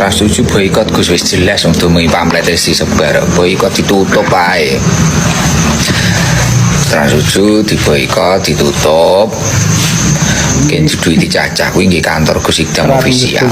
Trans 7 boikot Gus wis jelas untuk pamflet disebar, boikot ditutup ae. Trans 7 diboikot ditutup. Mungkin duit dicacah kuwi nggih kantor Gus Ikdam official.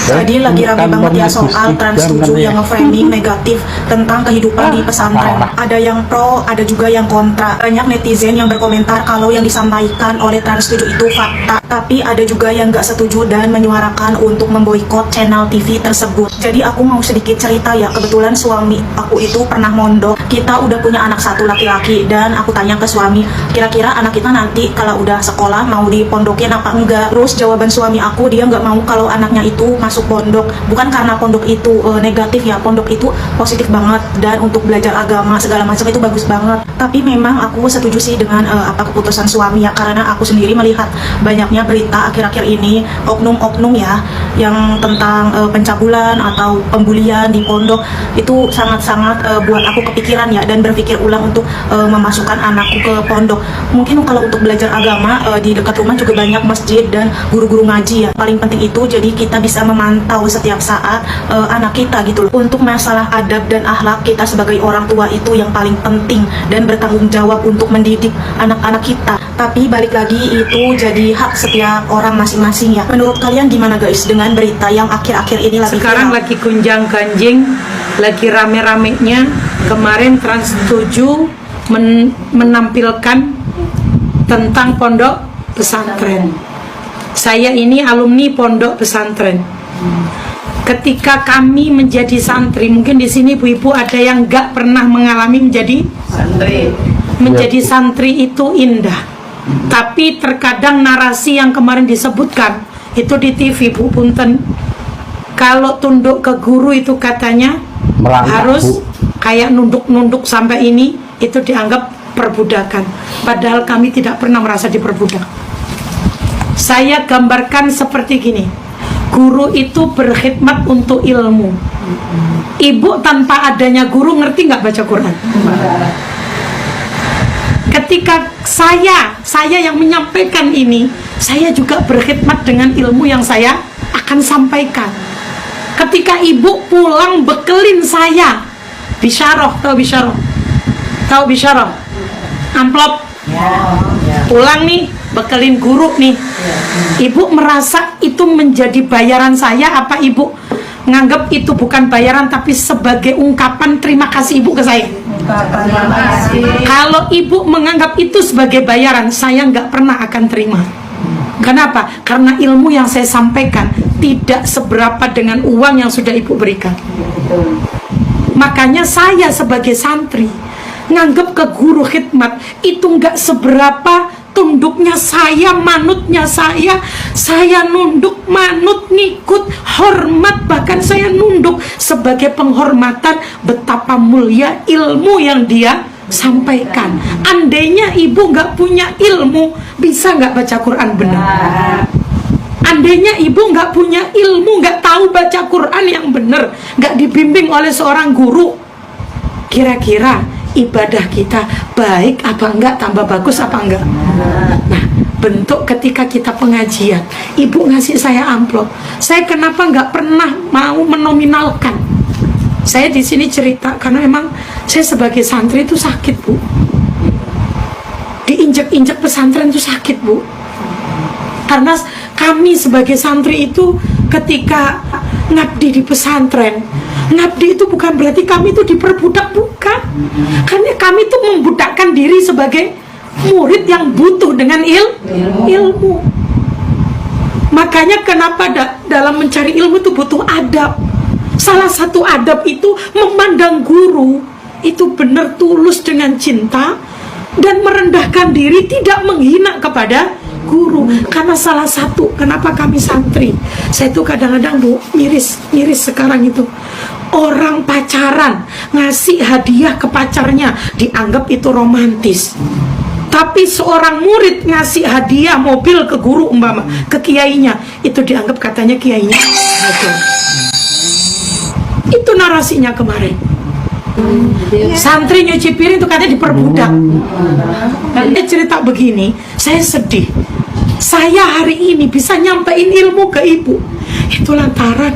Tadi lagi rame banget ya soal Trans 7 yang nge-framing negatif tentang kehidupan di pesantren. Ada yang pro, ada juga yang kontra. Banyak netizen yang berkomentar kalau yang disampaikan oleh Trans 7 itu fakta. Tapi ada juga yang nggak setuju dan menyuarakan untuk memboikot channel TV tersebut. Jadi aku mau sedikit cerita ya. Kebetulan suami aku itu pernah mondok. Kita udah punya anak satu laki-laki dan aku tanya ke suami, kira-kira anak kita nanti kalau udah sekolah mau dipondokin apa enggak. Terus jawaban suami aku, dia nggak mau kalau anaknya itu masuk pondok. Bukan karena pondok itu negatif ya, pondok itu positif banget dan untuk belajar agama segala macam itu bagus banget. Tapi memang aku setuju sih dengan apa keputusan suami ya, karena aku sendiri melihat banyaknya berita akhir-akhir ini oknum-oknum ya yang tentang pencabulan atau pembulian di pondok itu sangat-sangat buat aku kepikiran ya dan berpikir ulang untuk memasukkan anakku ke pondok. Mungkin kalau untuk belajar agama di dekat rumah juga banyak masjid dan guru-guru ngaji ya. Paling penting itu jadi kita bisa memantau setiap saat anak kita gitu loh. Untuk masalah adab dan akhlak, kita sebagai orang tua itu yang paling penting dan bertanggung jawab untuk mendidik anak-anak kita. Tapi balik lagi itu jadi hak setiap orang masing-masing ya. Menurut kalian gimana guys dengan berita yang akhir-akhir ini lagi sekarang viral? lagi gunjang ganjing, lagi rame-ramenya. Kemarin Trans 7 menampilkan tentang pondok pesantren. Saya ini alumni pondok pesantren. Ketika kami menjadi santri, mungkin di sini ibu-ibu ada yang nggak pernah mengalami menjadi santri. Menjadi santri itu indah, tapi terkadang narasi yang kemarin disebutkan itu di TV, Bu Punten, kalau tunduk ke guru itu katanya merangkak, harus Bu, kayak nunduk-nunduk sampai ini, itu dianggap perbudakan. Padahal kami tidak pernah merasa diperbudak. Saya gambarkan seperti gini, guru itu berkhidmat untuk ilmu. Ibu tanpa adanya guru ngerti nggak baca Quran? Ketika saya yang menyampaikan ini, saya juga berkhidmat dengan ilmu yang saya akan sampaikan. Ketika ibu pulang bekelin saya bisyarah, tahu bisyarah? Tahu bisyarah? Amplop. Pulang nih, bekelin guru nih. Ibu merasa itu menjadi bayaran saya, apa ibu nganggap itu bukan bayaran tapi sebagai ungkapan terima kasih ibu ke saya? Kalau ibu menganggap itu sebagai bayaran, saya nggak pernah akan terima. Kenapa? Karena ilmu yang saya sampaikan tidak seberapa dengan uang yang sudah ibu berikan. Makanya saya sebagai santri nganggap ke guru khidmat itu nggak seberapa tunduknya saya, manutnya saya nunduk, manut, ngikut, hormat, bahkan saya nunduk sebagai penghormatan betapa mulia ilmu yang dia sampaikan. Andainya ibu nggak punya ilmu, bisa nggak baca Quran benar? Andainya ibu nggak punya ilmu, nggak tahu baca Quran yang benar, nggak dibimbing oleh seorang guru, kira-kira ibadah kita baik apa enggak, tambah bagus apa enggak? Nah, bentuk ketika kita pengajian, ibu ngasih saya amplop, saya kenapa nggak pernah mau menominalkan? Saya di sini cerita karena memang saya sebagai santri itu sakit, Bu. Diinjak-injak pesantren itu sakit, Bu. Karena kami sebagai santri itu ketika ngabdi di pesantren, ngabdi itu bukan berarti kami itu diperbudak, bukan. Karena kami itu membudakkan diri sebagai murid yang butuh dengan ilmu. Makanya kenapa dalam mencari ilmu itu butuh adab. Salah satu adab itu memandang guru itu benar tulus dengan cinta dan merendahkan diri, tidak menghina kepada guru. Karena salah satu kenapa kami santri, saya tuh kadang-kadang Bu miris sekarang itu, orang pacaran ngasih hadiah ke pacarnya dianggap itu romantis, tapi seorang murid ngasih hadiah mobil ke guru umpama, ke kiainya, itu dianggap katanya kiainya hajar. Itu narasinya kemarin. Santri nyuci piring itu katanya diperbudak. Dan dia cerita begini, saya sedih. Saya hari ini bisa nyampein ilmu ke ibu, itu lantaran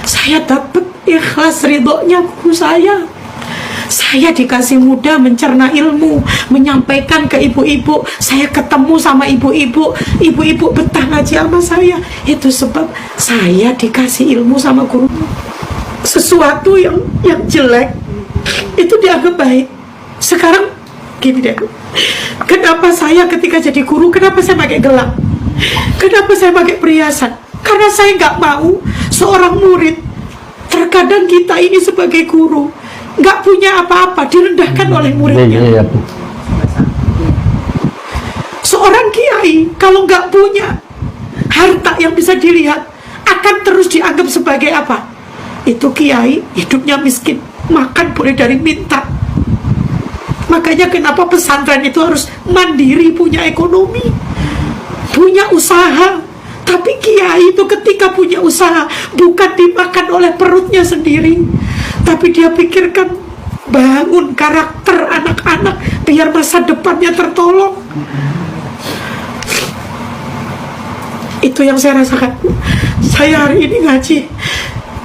saya dapat ikhlas ridhonya guru saya. Saya dikasih mudah mencerna ilmu, menyampaikan ke ibu-ibu. Saya ketemu sama ibu-ibu, ibu-ibu betah ngaji sama saya. Itu sebab saya dikasih ilmu sama guru. Sesuatu yang jelek itu dianggap baik. Sekarang gini deh, kenapa saya ketika jadi guru, kenapa saya pakai gelang? Kenapa saya pakai perhiasan? Karena saya nggak mau seorang murid, terkadang kita ini sebagai guru nggak punya apa-apa, direndahkan oleh muridnya. Seorang kiai kalau nggak punya harta yang bisa dilihat, akan terus dianggap sebagai apa? Itu kiai hidupnya miskin, makan boleh dari minta. Makanya kenapa pesantren itu harus mandiri, punya ekonomi, punya usaha. Tapi kiai itu ketika punya usaha, bukan dimakan oleh perutnya sendiri, tapi dia pikirkan bangun karakter anak-anak biar masa depannya tertolong. Itu yang saya rasakan. Saya hari ini ngaji,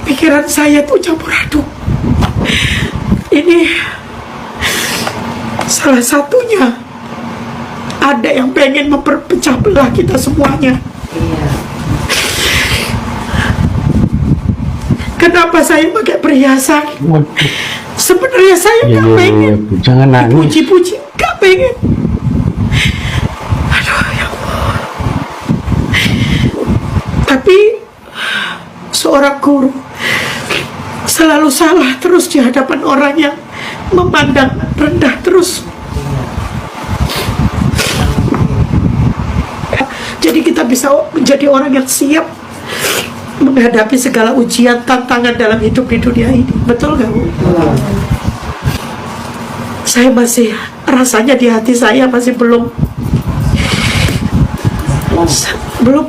pikiran saya tuh campur aduk. Ini salah satunya, ada yang pengen memperpecah belah kita semuanya. Kenapa saya pakai perhiasan? Sebenarnya saya nggak pengen. Jangan nangis. Puji-puji, nggak pengen. Aduh ya Allah. Tapi seorang guru selalu salah terus di hadapan orang yang memandang rendah terus. Jadi kita bisa menjadi orang yang siap menghadapi segala ujian, tantangan dalam hidup di dunia ini. Betul gak, Bu? Saya masih, rasanya di hati saya masih belum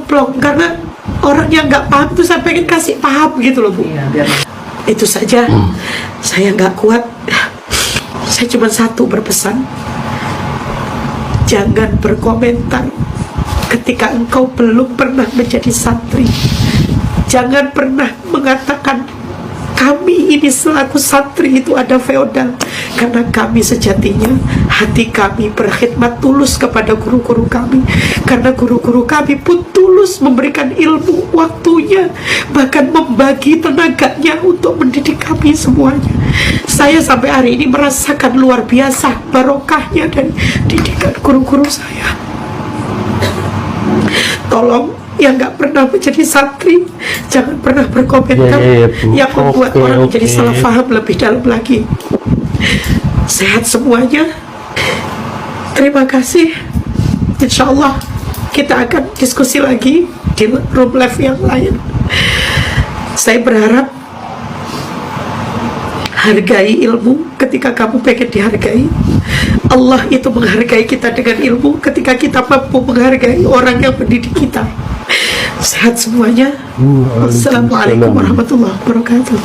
plong, karena orang yang gak paham itu saya pengen kasih paham gitu loh, Bu. Itu saja. Saya gak kuat. Saya cuma satu berpesan, jangan berkomentar ketika engkau belum pernah menjadi santri. Jangan pernah mengatakan kami ini selaku santri itu ada feodal, karena kami sejatinya hati kami berkhidmat tulus kepada guru-guru kami, karena guru-guru kami pun tulus memberikan ilmu waktunya, bahkan membagi tenaganya untuk mendidik kami semuanya. Saya sampai hari ini merasakan luar biasa barokahnya dari didikan guru-guru saya. Tolong yang nggak pernah menjadi santri, jangan pernah berkomentar yang membuat orang menjadi salah paham lebih dalam lagi. Sehat semuanya. Terima kasih. Insya Allah kita akan diskusi lagi di room live yang lain. Saya berharap hargai ilmu ketika kamu pengen dihargai. Allah itu menghargai kita dengan ilmu ketika kita mampu menghargai orang yang mendidik kita. Sehat semuanya. Assalamualaikum warahmatullahi wabarakatuh.